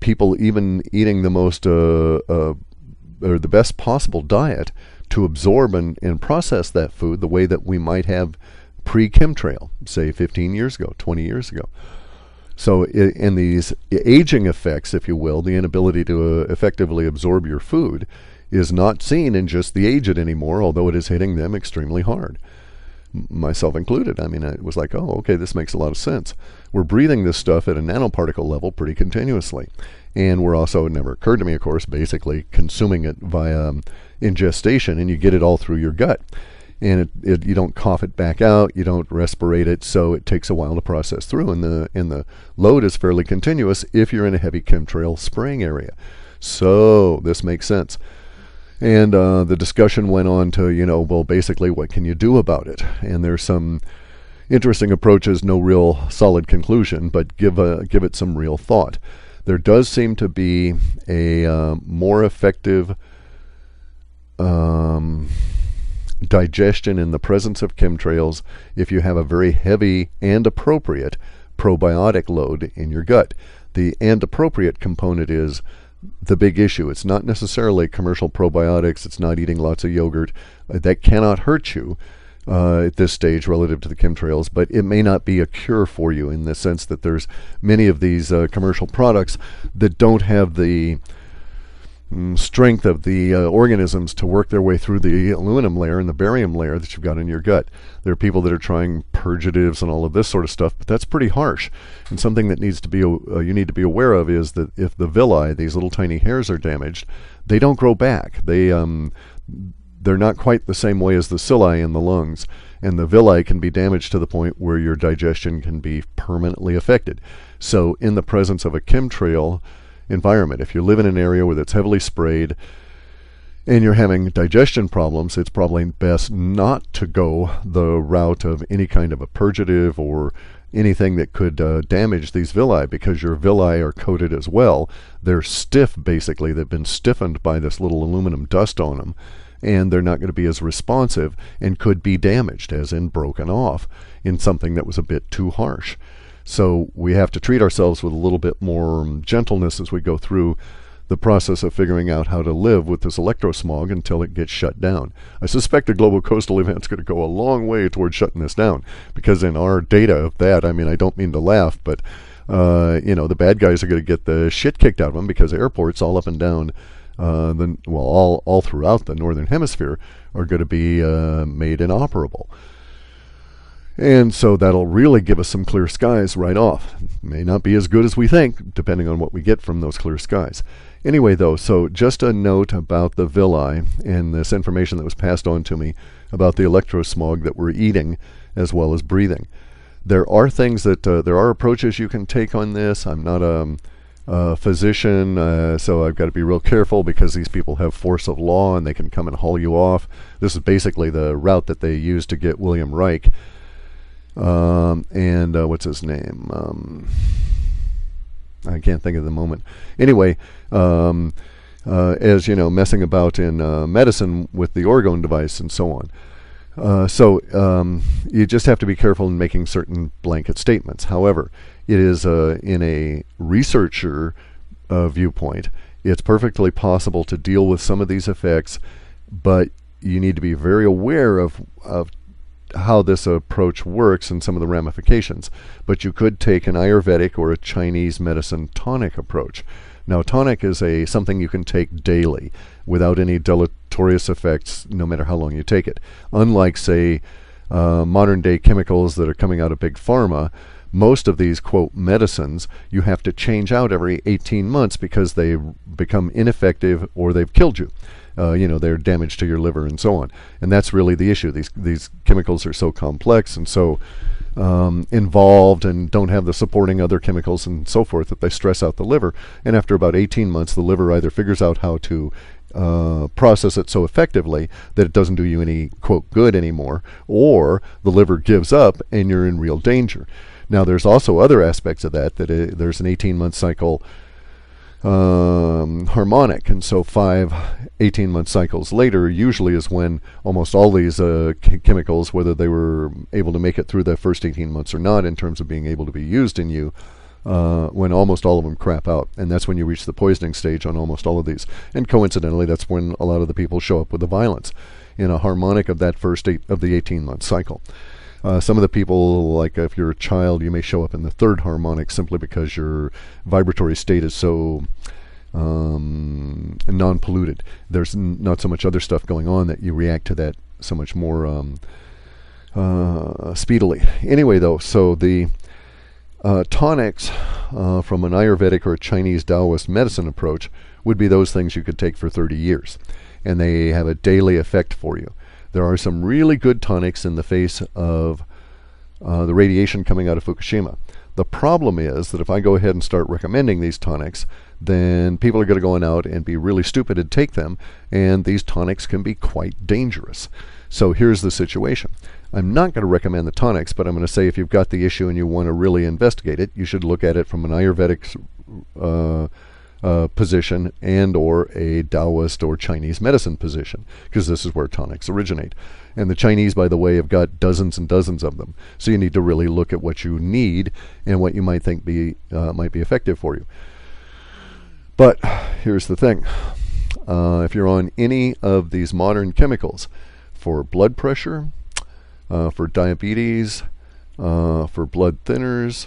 people even eating the most or the best possible diet to absorb and process that food the way that we might have pre-chemtrail, say 15 years ago, 20 years ago. So in these aging effects, if you will, the inability to effectively absorb your food is not seen in just the aged anymore, although it is hitting them extremely hard, myself included. I mean, it was like, oh, okay, this makes a lot of sense. We're breathing this stuff at a nanoparticle level pretty continuously. And we're also, it never occurred to me, of course, basically consuming it via ingestation, and you get it all through your gut. And you don't cough it back out, you don't respirate it, so it takes a while to process through. And the load is fairly continuous if you're in a heavy chemtrail spraying area. So this makes sense. And the discussion went on to, well, basically, what can you do about it? And there's some interesting approaches, no real solid conclusion, but give it some real thought. There does seem to be a more effective digestion in the presence of chemtrails if you have a very heavy and appropriate probiotic load in your gut. The and appropriate component is the big issue. It's not necessarily commercial probiotics. It's not eating lots of yogurt. That cannot hurt you at this stage relative to the chemtrails, but it may not be a cure for you in the sense that there's many of these commercial products that don't have the strength of the organisms to work their way through the aluminum layer and the barium layer that you've got in your gut. There are people that are trying purgatives and all of this sort of stuff, but that's pretty harsh. And something that needs to be you need to be aware of is that if the villi, these little tiny hairs, are damaged, they don't grow back. They're not quite the same way as the cilia in the lungs, and the villi can be damaged to the point where your digestion can be permanently affected. So in the presence of a chemtrail environment, if you live in an area where it's heavily sprayed and you're having digestion problems, it's probably best not to go the route of any kind of a purgative or anything that could damage these villi, because your villi are coated as well. They're stiff, basically. They've been stiffened by this little aluminum dust on them, and they're not going to be as responsive and could be damaged, as in broken off, in something that was a bit too harsh. So we have to treat ourselves with a little bit more gentleness as we go through the process of figuring out how to live with this electrosmog until it gets shut down. I suspect the global coastal event's going to go a long way towards shutting this down, because in our data of that, I mean, I don't mean to laugh, but the bad guys are going to get the shit kicked out of them, because airports all up and down all throughout the northern hemisphere are going to be made inoperable. And so that'll really give us some clear skies right off. May not be as good as we think, depending on what we get from those clear skies. Anyway, though, so just a note about the villi and this information that was passed on to me about the electrosmog that we're eating as well as breathing. There are things that, there are approaches you can take on this. I'm not a physician, so I've got to be real careful, because these people have force of law and they can come and haul you off. This is basically the route that they used to get William Reich. What's his name? I can't think of the moment. Anyway, as you know, messing about in medicine with the orgone device and so on. So you just have to be careful in making certain blanket statements. However, it is in a researcher viewpoint, it's perfectly possible to deal with some of these effects, but you need to be very aware of how this approach works and some of the ramifications. But you could take an Ayurvedic or a Chinese medicine tonic approach. Now, tonic is something you can take daily without any deleterious effects, no matter how long you take it. Unlike, say, modern day chemicals that are coming out of big pharma, most of these, quote, medicines, you have to change out every 18 months because they become ineffective or they've killed you. They're damage to your liver and so on. And that's really the issue. These chemicals are so complex and so involved and don't have the supporting other chemicals and so forth that they stress out the liver. And after about 18 months, the liver either figures out how to process it so effectively that it doesn't do you any, quote, good anymore, or the liver gives up and you're in real danger. Now, there's also other aspects of that, there's an 18-month cycle harmonic, and so 5 18-month cycles later usually is when almost all these chemicals, whether they were able to make it through the first 18 months or not in terms of being able to be used in you, when almost all of them crap out, and that's when you reach the poisoning stage on almost all of these. And coincidentally, that's when a lot of the people show up with the violence in a harmonic of that first of the 18-month cycle. Some of the people, like if you're a child, you may show up in the third harmonic simply because your vibratory state is so non-polluted. There's not so much other stuff going on that you react to that so much more speedily. Anyway, though, so the tonics from an Ayurvedic or a Chinese Taoist medicine approach would be those things you could take for 30 years, and they have a daily effect for you. There are some really good tonics in the face of the radiation coming out of Fukushima. The problem is that if I go ahead and start recommending these tonics, then people are going to go out and be really stupid and take them, and these tonics can be quite dangerous. So here's the situation. I'm not going to recommend the tonics, but I'm going to say if you've got the issue and you want to really investigate it, you should look at it from an Ayurvedic position and or a Taoist or Chinese medicine position, because this is where tonics originate. And the Chinese, by the way, have got dozens and dozens of them. So you need to really look at what you need and what you might think might be effective for you. But here's the thing. If you're on any of these modern chemicals for blood pressure, for diabetes, for blood thinners,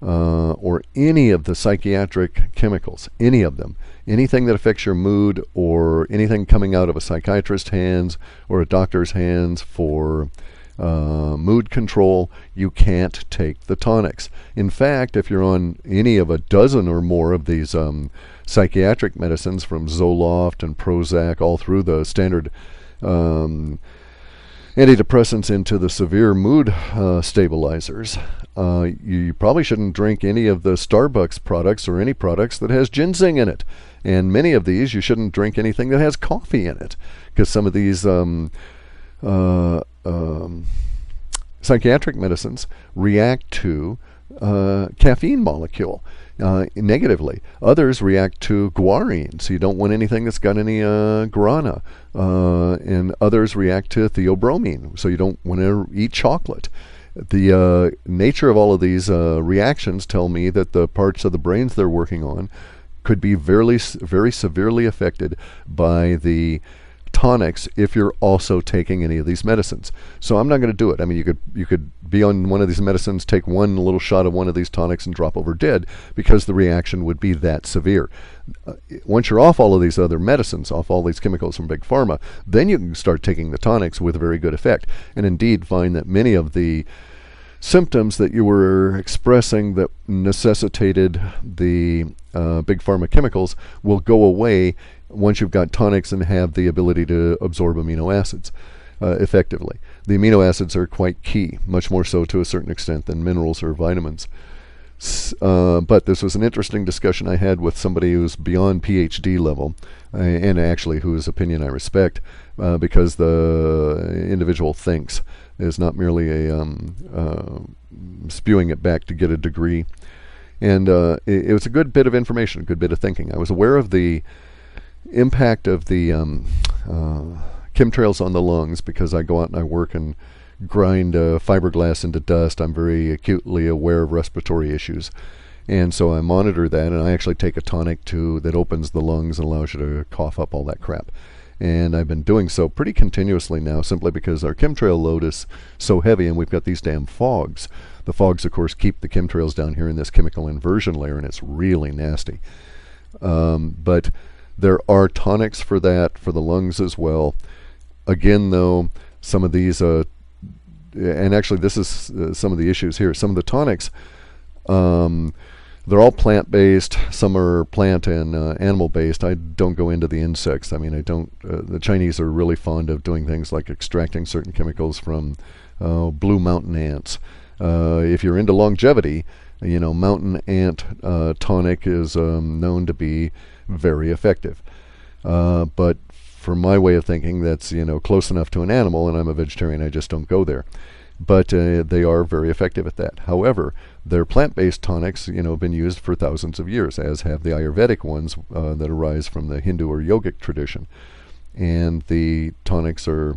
or any of the psychiatric chemicals, any of them, anything that affects your mood or anything coming out of a psychiatrist's hands or a doctor's hands for mood control, you can't take the tonics. In fact, if you're on any of a dozen or more of these psychiatric medicines, from Zoloft and Prozac all through the standard antidepressants into the severe mood stabilizers, you probably shouldn't drink any of the Starbucks products or any products that has ginseng in it. And many of these, you shouldn't drink anything that has coffee in it, because some of these psychiatric medicines react to caffeine molecule negatively. Others react to guarine, so you don't want anything that's got any guarana. And others react to theobromine, so you don't want to eat chocolate. The nature of all of these reactions tell me that the parts of the brains they're working on could be very severely affected by the tonics if you're also taking any of these medicines. So I'm not going to do it. I mean, you could be on one of these medicines, take one little shot of one of these tonics and drop over dead, because the reaction would be that severe. Once you're off all of these other medicines, off all these chemicals from Big Pharma, then you can start taking the tonics with a very good effect, and indeed find that many of the symptoms that you were expressing that necessitated the Big Pharma chemicals will go away once you've got tonics and have the ability to absorb amino acids effectively. The amino acids are quite key, much more so to a certain extent than minerals or vitamins. But this was an interesting discussion I had with somebody who's beyond PhD level, and actually whose opinion I respect, because the individual thinks, is not merely a spewing it back to get a degree. And it was a good bit of information, a good bit of thinking. I was aware of the impact of the chemtrails on the lungs, because I go out and I work and grind fiberglass into dust. I'm very acutely aware of respiratory issues, and so I monitor that, and I actually take a tonic that opens the lungs and allows you to cough up all that crap. And I've been doing so pretty continuously now, simply because our chemtrail load is so heavy, and we've got these damn fogs. The fogs, of course, keep the chemtrails down here in this chemical inversion layer, and it's really nasty. But there are tonics for that, for the lungs as well. Again, though, some of these, and actually this is some of the issues here. Some of the tonics, they're all plant-based. Some are plant and animal-based. I don't go into the insects. I mean, I don't. The Chinese are really fond of doing things like extracting certain chemicals from blue mountain ants. If you're into longevity, mountain ant tonic is known to be very effective. But for my way of thinking, that's close enough to an animal, and I'm a vegetarian. I just don't go there. But they are very effective at that. However, their plant-based tonics, have been used for thousands of years, as have the Ayurvedic ones that arise from the Hindu or yogic tradition. And the tonics are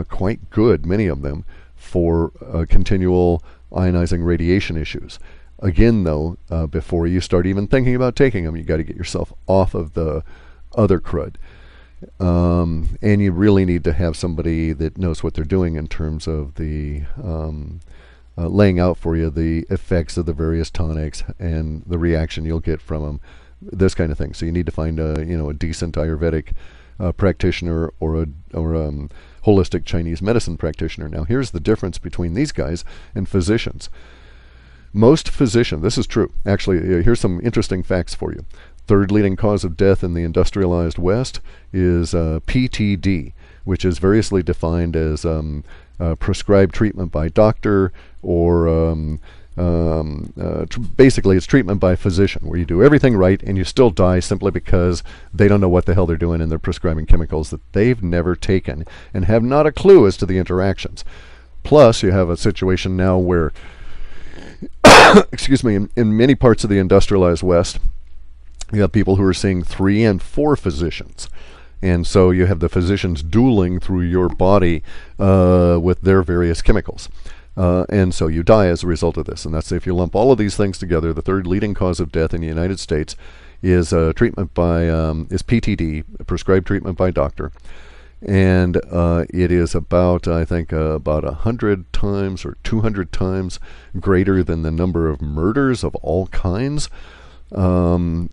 quite good, many of them, for continual ionizing radiation issues. Again, though, before you start even thinking about taking them, you got to get yourself off of the other crud. And you really need to have somebody that knows what they're doing in terms of the laying out for you the effects of the various tonics and the reaction you'll get from them, this kind of thing. So you need to find a decent Ayurvedic practitioner or a holistic Chinese medicine practitioner. Now, here's the difference between these guys and physicians. Most physicians, this is true. Actually, here's some interesting facts for you. Third leading cause of death in the industrialized West is PTD, which is variously defined as prescribed treatment by doctor, or basically it's treatment by physician, where you do everything right and you still die simply because they don't know what the hell they're doing and they're prescribing chemicals that they've never taken and have not a clue as to the interactions. Plus, you have a situation now where excuse me, in many parts of the industrialized West, you have people who are seeing 3 and 4 physicians. And so you have the physicians dueling through your body with their various chemicals. And so you die as a result of this. And that's, if you lump all of these things together, the third leading cause of death in the United States is treatment by is PTD, prescribed treatment by doctor. And it is about, I think, about 100 times or 200 times greater than the number of murders of all kinds in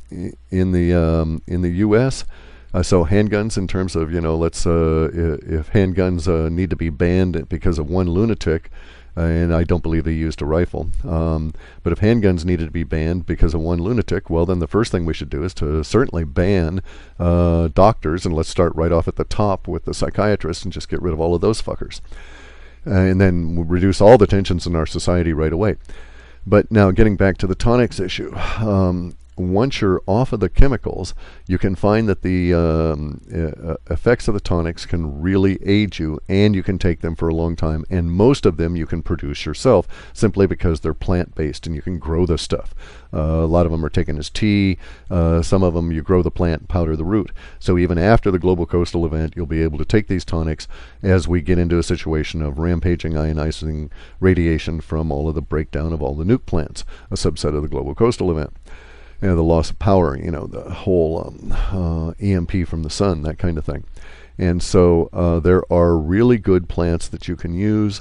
the U.S. So handguns, in terms of, if handguns need to be banned because of one lunatic, and I don't believe they used a rifle, but if handguns needed to be banned because of one lunatic, well, then the first thing we should do is to certainly ban doctors, and let's start right off at the top with the psychiatrists and just get rid of all of those fuckers. And then reduce all the tensions in our society right away. But now, getting back to the tonics issue, once you're off of the chemicals, you can find that the effects of the tonics can really aid you, and you can take them for a long time. And most of them you can produce yourself simply because they're plant-based and you can grow the stuff. A lot of them are taken as tea. Some of them you grow the plant and powder the root. So even after the global coastal event, you'll be able to take these tonics as we get into a situation of rampaging ionizing radiation from all of the breakdown of all the nuke plants, a subset of the global coastal event. The loss of power, the whole EMP from the sun, that kind of thing. And so there are really good plants that you can use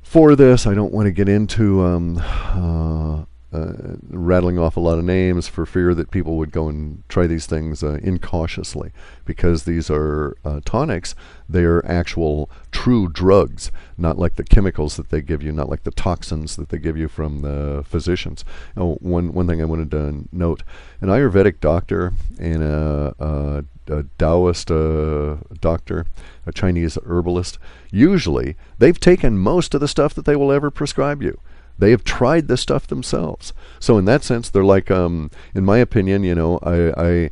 for this. I don't want to get into rattling off a lot of names for fear that people would go and try these things incautiously, because these are tonics. They are actual true drugs, not like the chemicals that they give you, not like the toxins that they give you from the physicians. One thing I wanted to note: an Ayurvedic doctor and a Taoist doctor, a Chinese herbalist, usually they've taken most of the stuff that they will ever prescribe you. They have tried this stuff themselves. So in that sense, they're like, in my opinion, I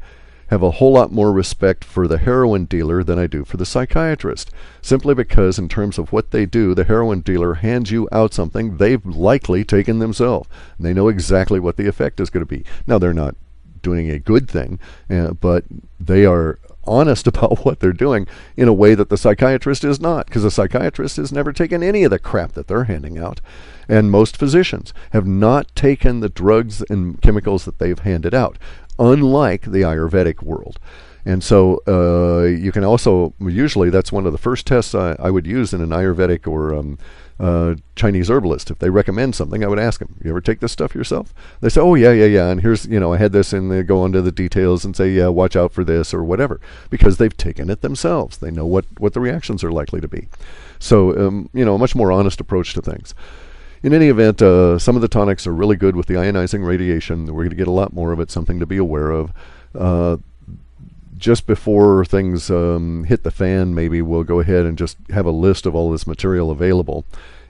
have a whole lot more respect for the heroin dealer than I do for the psychiatrist. Simply because in terms of what they do, the heroin dealer hands you out something they've likely taken themselves. And they know exactly what the effect is going to be. Now, they're not doing a good thing, but they are honest about what they're doing in a way that the psychiatrist is not, because the psychiatrist has never taken any of the crap that they're handing out. And most physicians have not taken the drugs and chemicals that they've handed out, unlike the Ayurvedic world. And so you can also, usually that's one of the first tests I would use in an Ayurvedic or Chinese herbalist. If they recommend something, I would ask them, you ever take this stuff yourself? They say, oh, yeah. And here's, I had this, and they go into the details and say, yeah, watch out for this or whatever, because they've taken it themselves. They know what the reactions are likely to be. So, a much more honest approach to things. In any event, some of the tonics are really good with the ionizing radiation. We're going to get a lot more of it, something to be aware of. Just before things hit the fan, maybe we'll go ahead and just have a list of all this material available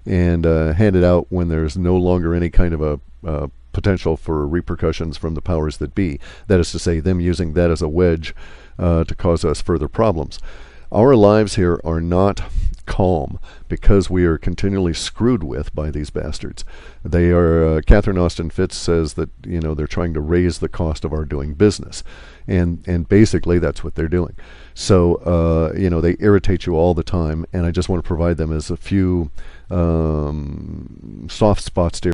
and hand it out when there's no longer any kind of a potential for repercussions from the powers that be. That is to say, them using that as a wedge to cause us further problems. Our lives here are not calm because we are continually screwed with by these bastards. They are, Catherine Austin Fitts says that, they're trying to raise the cost of our doing business. And basically that's what they're doing. So, they irritate you all the time, and I just want to provide them as a few soft spots to